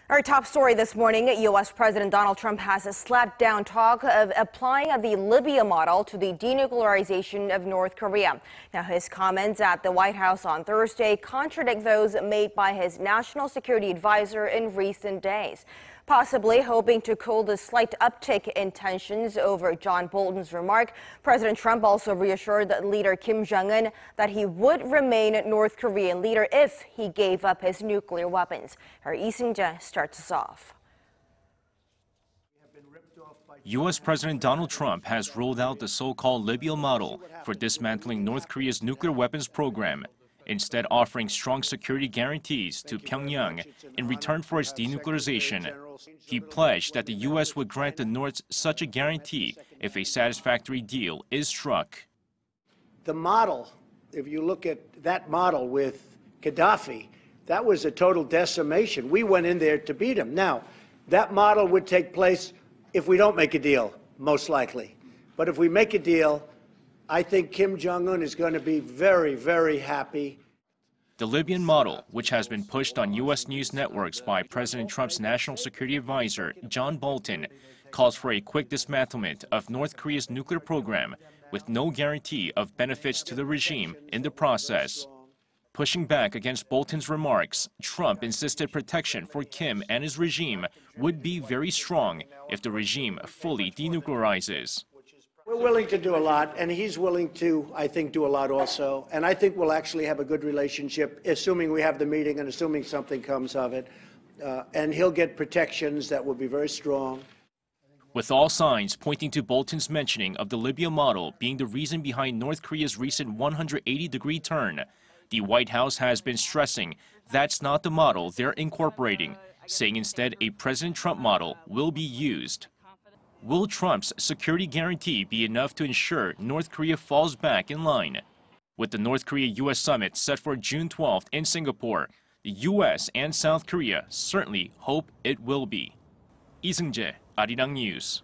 Our top story this morning, U.S. President Donald Trump has slapped down talk of applying the Libya model to the denuclearization of North Korea. Now, his comments at the White House on Thursday contradict those made by his national security advisor in recent days, possibly hoping to cool the slight uptick in tensions over John Bolton's remark. President Trump also reassured leader Kim Jong-un that he would remain North Korean leader if he gave up his nuclear weapons. Our Seung-jae starts us off. U.S. President Donald Trump has rolled out the so-called Libya model for dismantling North Korea's nuclear weapons program, instead offering strong security guarantees to Pyongyang in return for its denuclearization. He pledged that the U.S. would grant the North such a guarantee if a satisfactory deal is struck. The model, if you look at that model with Gaddafi, that was a total decimation. We went in there to beat him. Now, that model would take place if we don't make a deal, most likely. But if we make a deal, I think Kim Jong-un is going to be very, very happy. The Libyan model, which has been pushed on U.S. news networks by President Trump's national security advisor, John Bolton, calls for a quick dismantlement of North Korea's nuclear program with no guarantee of benefits to the regime in the process. Pushing back against Bolton's remarks, Trump insisted protection for Kim and his regime would be very strong if the regime fully denuclearizes. We're willing to do a lot, and he's willing to, I think, do a lot also. And I think we'll actually have a good relationship, assuming we have the meeting and assuming something comes of it. And he'll get protections that will be very strong. With all signs pointing to Bolton's mentioning of the Libya model being the reason behind North Korea's recent 180-degree turn, the White House has been stressing that's not the model they're incorporating, saying instead a President Trump model will be used. Will Trump's security guarantee be enough to ensure North Korea falls back in line? With the North Korea-U.S. summit set for June 12th in Singapore, the U.S. and South Korea certainly hope it will be. Seung-jae, Arirang News.